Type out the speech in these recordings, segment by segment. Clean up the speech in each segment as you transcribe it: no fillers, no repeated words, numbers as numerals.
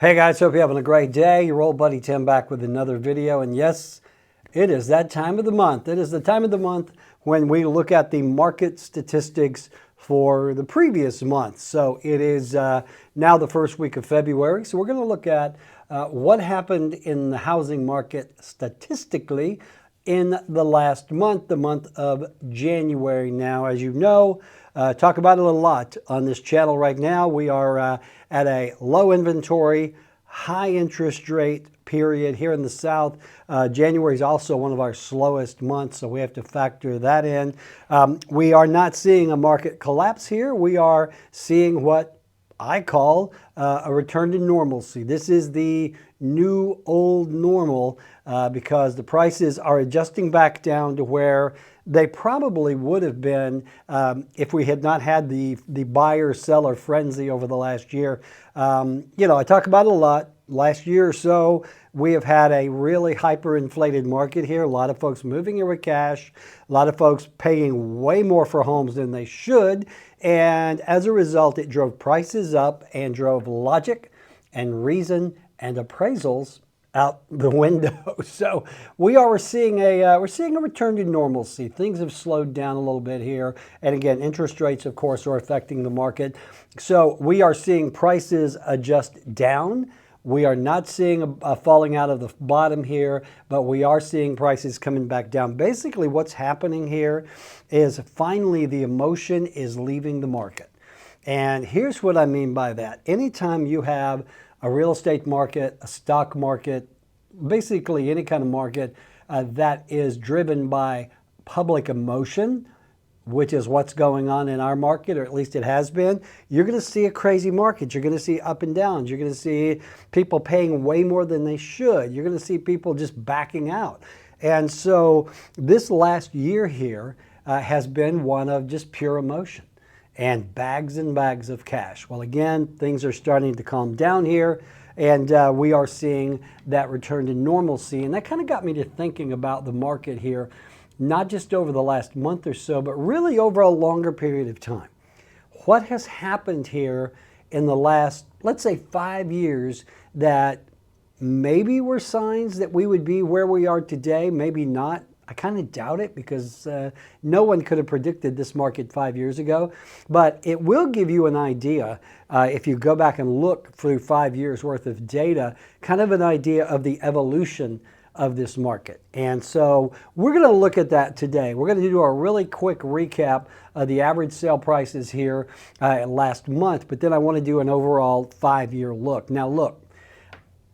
Hey guys, hope you're having a great day. Your old buddy Tim back with another video. And yes, it is that time of the month. It is the time of the month when we look at the market statistics for the previous month. So it is now the first week of February. So we're going to look at what happened in the housing market statistically in the last month, the month of January. Now, as you know, talk about it a lot on this channel right now. We are at a low inventory, high interest rate period here in the South. January is also one of our slowest months, so we have to factor that in. We are not seeing a market collapse here. We are seeing what I call a return to normalcy. This is the new old normal because the prices are adjusting back down to where they probably would have been if we had not had the buyer-seller frenzy over the last year. I talk about it a lot. Last year or so, we have had a really hyperinflated market here. A lot of folks moving here with cash, a lot of folks paying way more for homes than they should. And as a result, it drove prices up and drove logic and reason and appraisals out the window. So we're seeing a return to normalcy. Things have slowed down a little bit here. And again, interest rates, of course, are affecting the market. So we are seeing prices adjust down. We are not seeing a falling out of the bottom here, but we are seeing prices coming back down. Basically, what's happening here is finally the emotion is leaving the market. And here's what I mean by that. Anytime you have a real estate market, a stock market, basically any kind of market that is driven by public emotion, which is what's going on in our market, or at least it has been, you're going to see a crazy market. You're going to see up and downs. You're going to see people paying way more than they should. You're going to see people just backing out. And so this last year here has been one of just pure emotion and bags of cash. Well, again, things are starting to calm down here, and we are seeing that return to normalcy. And that kind of got me to thinking about the market here, not just over the last month or so, but really over a longer period of time. What has happened here in the last, let's say, 5 years that maybe were signs that we would be where we are today, maybe not. I kind of doubt it because no one could have predicted this market 5 years ago. But it will give you an idea, if you go back and look through 5 years worth of data, kind of an idea of the evolution of this market. And so we're going to look at that today. We're going to do a really quick recap of the average sale prices here last month, but then I want to do an overall 5-year look. Now look,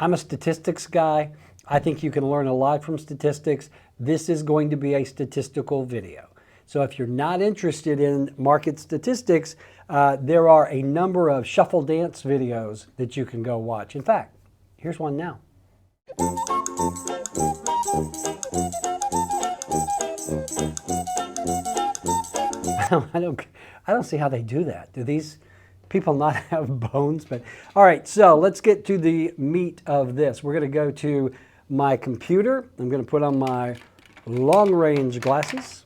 I'm a statistics guy. I think you can learn a lot from statistics. This is going to be a statistical video. So if you're not interested in market statistics, there are a number of shuffle dance videos that you can go watch. In fact, here's one now. I don't see how they do that. Do these people not have bones? But all right, so let's get to the meat of this. We're going to go to my computer. I'm going to put on my long-range glasses.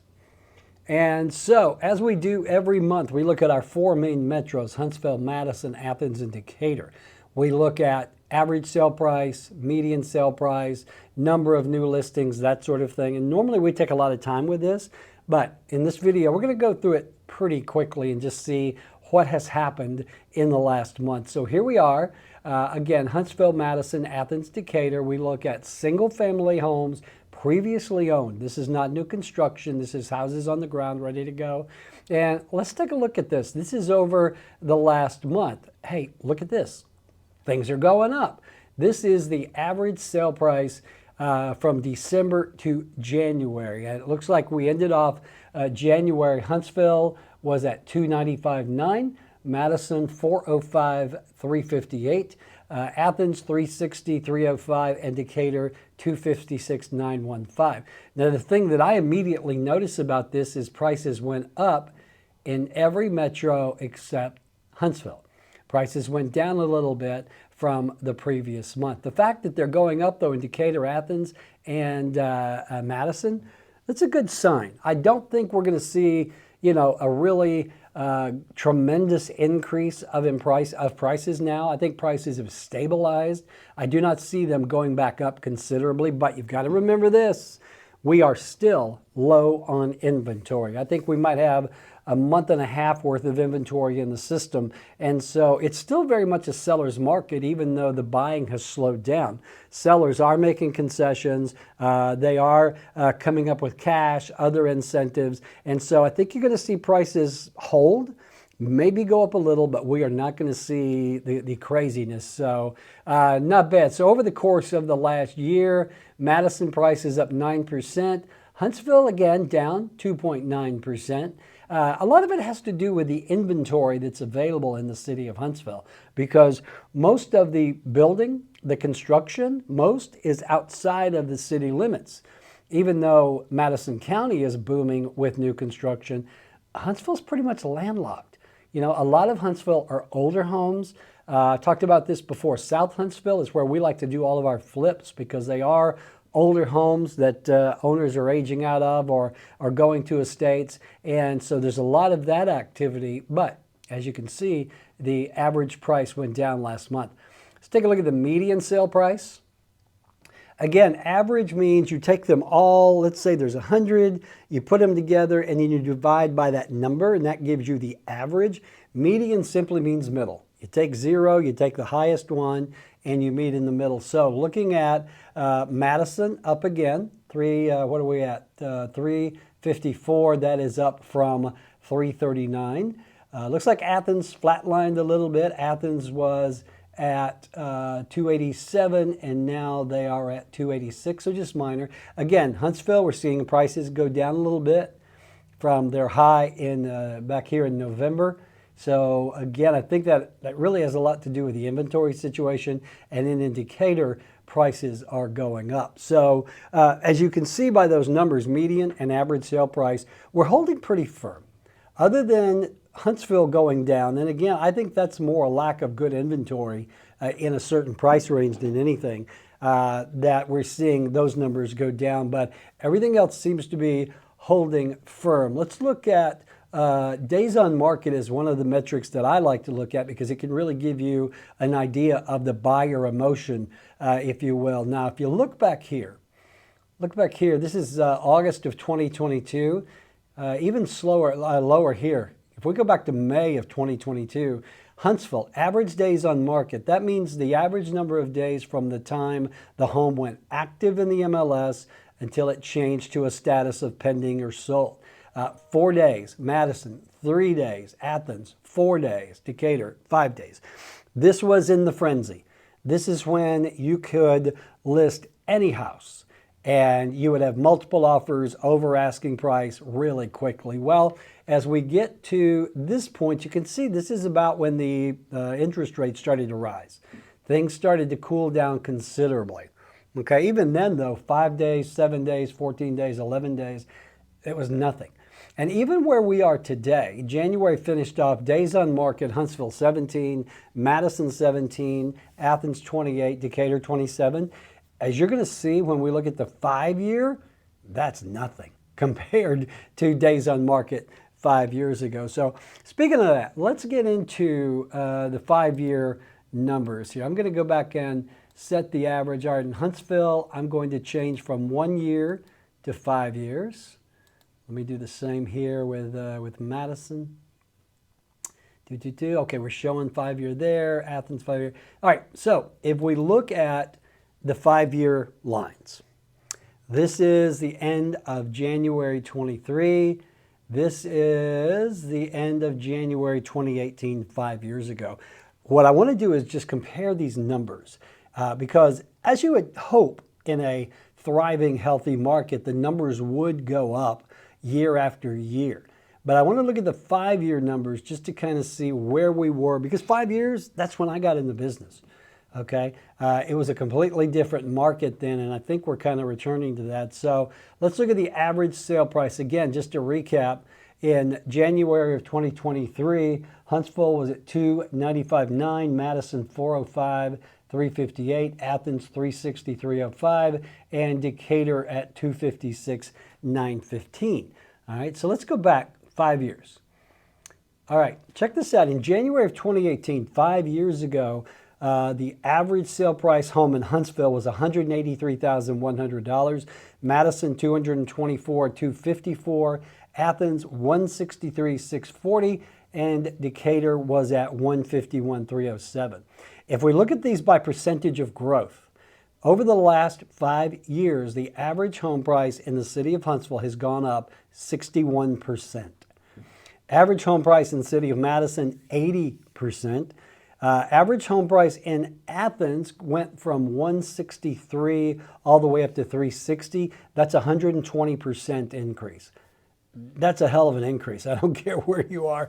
And so, as we do every month, we look at our 4 main metros: Huntsville, Madison, Athens, and Decatur. We look at average sale price, median sale price, number of new listings, that sort of thing. And normally we take a lot of time with this, but in this video, we're going to go through it pretty quickly and just see what has happened in the last month. So here we are. Again, Huntsville, Madison, Athens, Decatur. We look at single-family homes previously owned. This is not new construction. This is houses on the ground ready to go. And let's take a look at this. This is over the last month. Hey, look at this. Things are going up. This is the average sale price from December to January. And it looks like we ended off January. Huntsville was at $295,900. Madison, $405,358. Athens, $360,305, and Decatur, $256,915. Now, the thing that I immediately notice about this is prices went up in every metro except Huntsville. Prices went down a little bit from the previous month. The fact that they're going up, though, in Decatur, Athens, and Madison, that's a good sign. I don't think we're going to see, a really tremendous increase of prices now. I think prices have stabilized. I do not see them going back up considerably, but you've got to remember this. We are still low on inventory. I think we might have a month and a half worth of inventory in the system. And so it's still very much a seller's market, even though the buying has slowed down. Sellers are making concessions. They are coming up with cash, other incentives. And so I think you're going to see prices hold, maybe go up a little, but we are not going to see the craziness. So not bad. So over the course of the last year, Madison prices up 9%. Huntsville, again, down 2.9%. A lot of it has to do with the inventory that's available in the city of Huntsville, because most of the building, the construction, most is outside of the city limits. Even though Madison County is booming with new construction, Huntsville's pretty much landlocked. You know, a lot of Huntsville are older homes. I talked about this before. South Huntsville is where we like to do all of our flips, because they are older homes that owners are aging out of or are going to estates. And so there's a lot of that activity. But as you can see, the average price went down last month. Let's take a look at the median sale price. Again, average means you take them all, let's say there's 100, you put them together and then you divide by that number, and that gives you the average. Median simply means middle. You take 0, you take the highest one, and you meet in the middle. So looking at Madison, up again, what are we at? 354, that is up from 339. Looks like Athens flatlined a little bit. Athens was at 287, and now they are at 286, so just minor. Again, Huntsville, we're seeing prices go down a little bit from their high in back here in November. So again, I think that really has a lot to do with the inventory situation, and in Decatur, prices are going up. So as you can see by those numbers, median and average sale price, we're holding pretty firm. Other than Huntsville going down, and again, I think that's more a lack of good inventory in a certain price range than anything, that we're seeing those numbers go down, but everything else seems to be holding firm. Let's look at days on market is one of the metrics that I like to look at, because it can really give you an idea of the buyer emotion, if you will. Now, if you look back here, this is August of 2022, even lower here. If we go back to May of 2022, Huntsville, average days on market, that means the average number of days from the time the home went active in the MLS until it changed to a status of pending or sold. 4 days. Madison, 3 days. Athens, 4 days. Decatur, 5 days. This was in the frenzy. This is when you could list any house and you would have multiple offers over asking price really quickly. Well, as we get to this point, you can see this is about when the interest rates started to rise. Things started to cool down considerably. Okay, even then though, 5 days, 7 days, 14 days, 11 days, it was nothing. And even where we are today, January finished off days on market, Huntsville 17, Madison 17, Athens 28, Decatur 27. As you're going to see when we look at the 5-year, that's nothing compared to days on market 5 years ago. So speaking of that, let's get into the 5-year numbers here. I'm going to go back and set the average. All right, in Huntsville, I'm going to change from 1 year to 5 years. Let me do the same here with Madison. Okay, we're showing 5-year there, Athens 5-year. All right, so if we look at the 5-year lines, this is the end of January 23. This is the end of January 2018, 5 years ago. What I want to do is just compare these numbers because as you would hope in a thriving, healthy market, the numbers would go up year after year. But I want to look at the 5-year numbers just to kind of see where we were, because 5 years, that's when I got in the business. Okay, it was a completely different market then, and I think we're kind of returning to that. So let's look at the average sale price. Again, just to recap, in January of 2023, Huntsville was at $295,900, Madison $405,358, Athens $363,305, and Decatur at $256,915. All right, so let's go back 5 years. All right, check this out. In January of 2018, 5 years ago, the average sale price home in Huntsville was $183,100. Madison, $224,254. Athens, $163,640. And Decatur was at $151,307. If we look at these by percentage of growth, over the last 5 years, the average home price in the city of Huntsville has gone up 61%. Average home price in the city of Madison, 80%. Average home price in Athens went from 163 all the way up to 360. That's a 120% increase. That's a hell of an increase. I don't care where you are.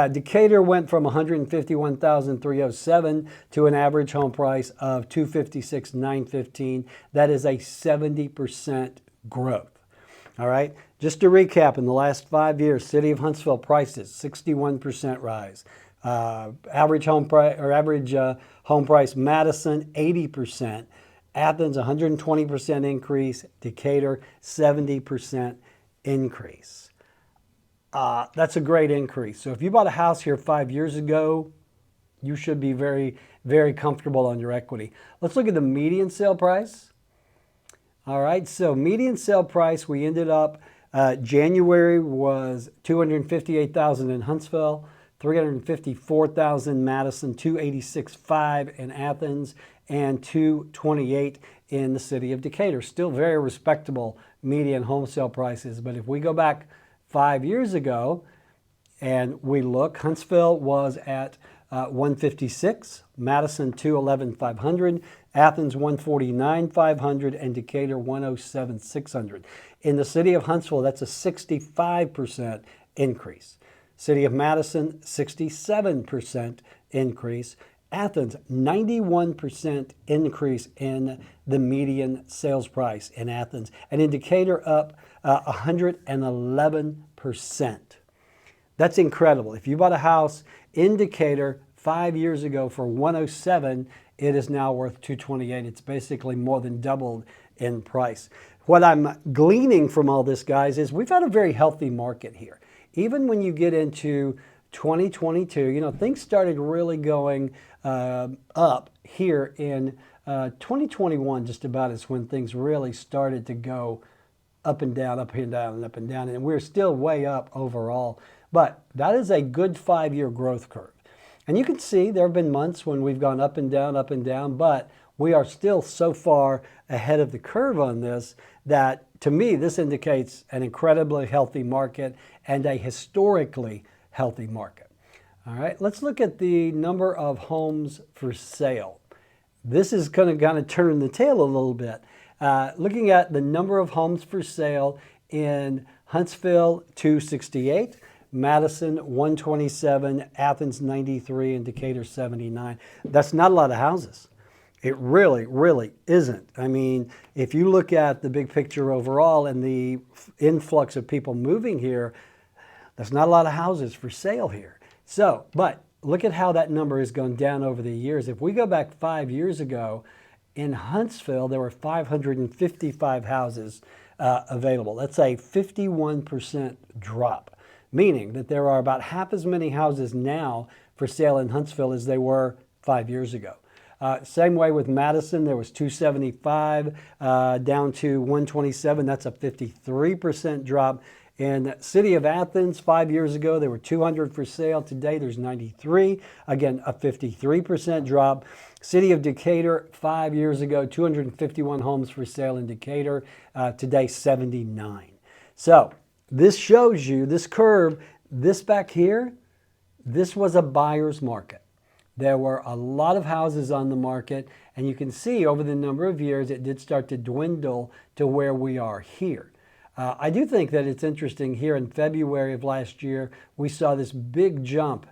Decatur went from 151,307 to an average home price of 256,915. That is a 70% growth. All right. Just to recap, in the last 5 years, City of Huntsville prices 61% rise. Average home price Madison 80%. Athens 120% increase. Decatur 70% increase. That's a great increase. So if you bought a house here 5 years ago, you should be very, very comfortable on your equity. Let's look at the median sale price. All right, so median sale price, we ended up, January was $258,000 in Huntsville, $354,000 Madison, $286,500 in Athens, and $228,000 in the city of Decatur. Still very respectable median home sale prices. But if we go back 5 years ago and we look, Huntsville was at $156,000, Madison $211,500, Athens $149,500, and Decatur $107,600. In the city of Huntsville, that's a 65% increase. City of Madison, 67% increase. Athens, 91% increase in the median sales price in Athens. And in Decatur, up 111%. That's incredible. If you bought a house in Decatur 5 years ago for $107,000, it is now worth $228,000. It's basically more than doubled in price. What I'm gleaning from all this, guys, is we've had a very healthy market here. Even when you get into 2022, you know, things started really going up here in 2021, just about is when things really started to go up and down, up and down, and up and down. And we're still way up overall. But that is a good 5-year growth curve. And you can see there have been months when we've gone up and down, but we are still so far ahead of the curve on this that, to me, this indicates an incredibly healthy market and a historically healthy market. All right, let's look at the number of homes for sale. This is going to kind of turn the tail a little bit. Looking at the number of homes for sale in Huntsville, 268. Madison 127, Athens 93, and Decatur 79. That's not a lot of houses. It really, really isn't. I mean, if you look at the big picture overall and the influx of people moving here, there's not a lot of houses for sale here. So, but look at how that number has gone down over the years. If we go back 5 years ago, in Huntsville, there were 555 houses available. That's a 51% drop. Meaning that there are about half as many houses now for sale in Huntsville as they were 5 years ago. Same way with Madison, there was 275 down to 127. That's a 53% drop. In the city of Athens, 5 years ago, there were 200 for sale. Today, there's 93. Again, a 53% drop. City of Decatur, 5 years ago, 251 homes for sale in Decatur. Today, 79. So, this shows you, this curve, this back here, this was a buyer's market. There were a lot of houses on the market, and you can see over the number of years it did start to dwindle to where we are here. I do think that it's interesting here in February of last year, we saw this big jump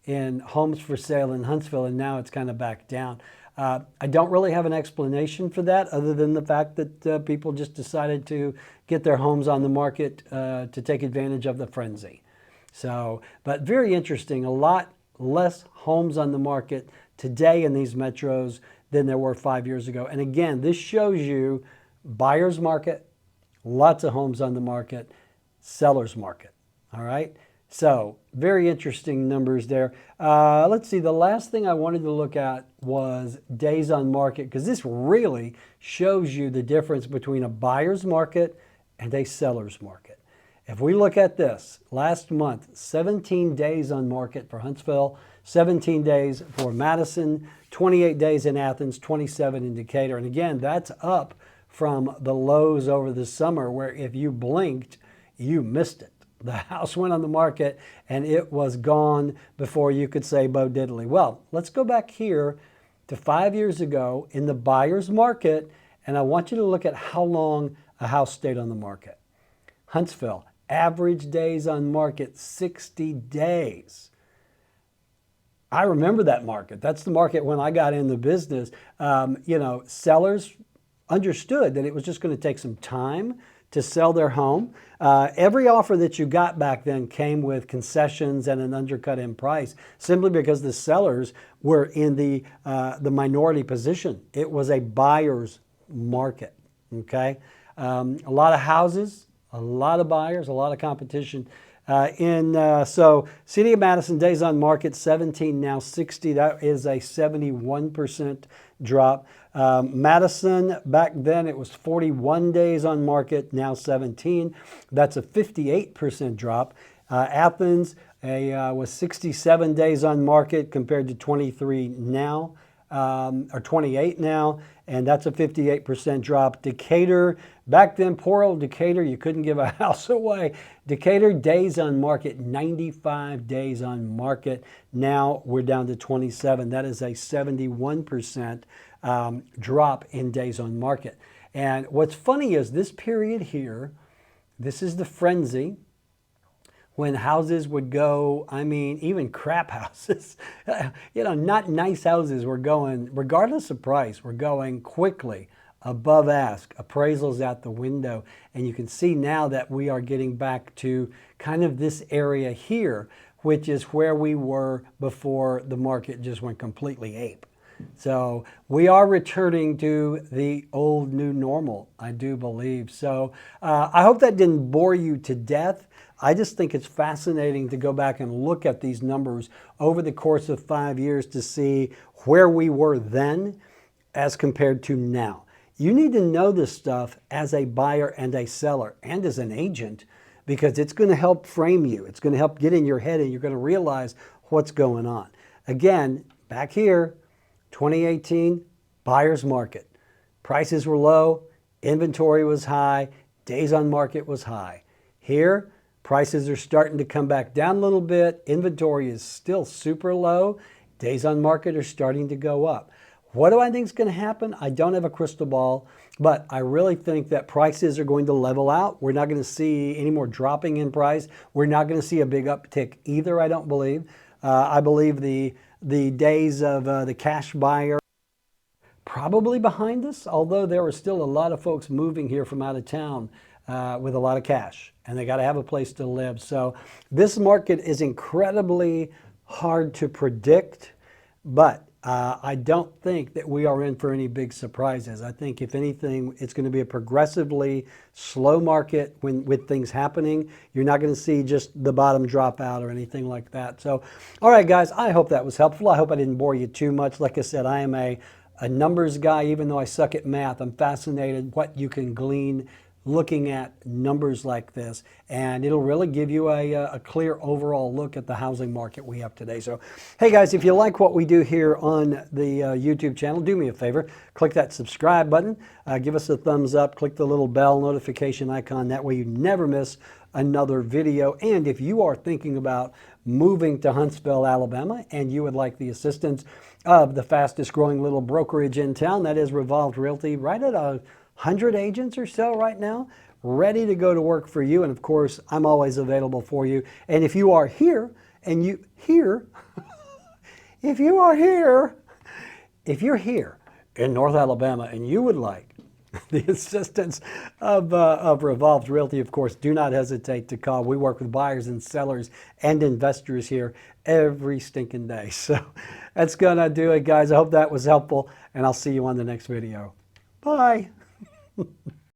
in homes for sale in Huntsville, and now it's kind of back down. I don't really have an explanation for that other than the fact that people just decided to get their homes on the market to take advantage of the frenzy. So, but very interesting, a lot less homes on the market today in these metros than there were 5 years ago. And again, this shows you buyer's market, lots of homes on the market, seller's market. All right. So very interesting numbers there. Let's see, the last thing I wanted to look at was days on market, because this really shows you the difference between a buyer's market and a seller's market. If we look at this, last month, 17 days on market for Huntsville, 17 days for Madison, 28 days in Athens, 27 in Decatur. And again, that's up from the lows over the summer where if you blinked, you missed it. The house went on the market and it was gone before you could say bo diddly. Well, let's go back here to 5 years ago in the buyer's market, and I want you to look at how long a house stayed on the market. Huntsville, average days on market, 60 days. I remember that market. That's the market when I got in the business. Sellers understood that it was just going to take some time to sell their home. Every offer that you got back then came with concessions and an undercut in price, simply because the sellers were in the minority position. It was a buyer's market. Okay, a lot of houses, a lot of buyers, a lot of competition. So City of Madison, days on market, 17, now 60. That is a 71% drop. Madison, back then it was 41 days on market, now 17. That's a 58% drop. Athens was 67 days on market compared to 23 now, or 28 now, and that's a 58% drop. Decatur, back then, poor old Decatur, you couldn't give a house away. Decatur, days on market, 95 days on market. Now we're down to 27. That is a 71% drop in days on market. And what's funny is this period here, this is the frenzy when houses would go, I mean, even crap houses, not nice houses were going, regardless of price, were going quickly above ask, appraisals out the window. And you can see now that we are getting back to kind of this area here, which is where we were before the market just went completely ape. So we are returning to the old new normal, I do believe. So I hope that didn't bore you to death. I just think it's fascinating to go back and look at these numbers over the course of 5 years to see where we were then as compared to now. You need to know this stuff as a buyer and a seller and as an agent, because it's going to help frame you. It's going to help get in your head and you're going to realize what's going on. Again, back here, 2018, buyer's market. Prices were low, inventory was high, days on market was high. Here, prices are starting to come back down a little bit. Inventory is still super low. Days on market are starting to go up. What do I think is going to happen? I don't have a crystal ball, but I really think that prices are going to level out. We're not going to see any more dropping in price. We're not going to see a big uptick either, I don't believe. I believe the days of the cash buyer probably behind us, although there are still a lot of folks moving here from out of town with a lot of cash, and they got to have a place to live. So this market is incredibly hard to predict, but I don't think that we are in for any big surprises. I think if anything, it's going to be a progressively slow market with things happening. You're not going to see just the bottom drop out or anything like that. So, all right, guys, I hope that was helpful. I hope I didn't bore you too much. Like I said, I am a numbers guy, even though I suck at math. I'm fascinated what you can glean looking at numbers like this, and it'll really give you a clear overall look at the housing market we have today. So, hey guys, if you like what we do here on the YouTube channel, do me a favor, click that subscribe button, give us a thumbs up, click the little bell notification icon. That way you never miss another video. And if you are thinking about moving to Huntsville, Alabama, and you would like the assistance of the fastest growing little brokerage in town, that is Revolved Realty, right at 100 agents or so right now, ready to go to work for you. And of course, I'm always available for you. And if you are here and if you're here in North Alabama and you would like the assistance of Revolved Realty, of course, do not hesitate to call. We work with buyers and sellers and investors here every stinking day. So that's gonna do it, guys. I hope that was helpful, and I'll see you on the next video. Bye.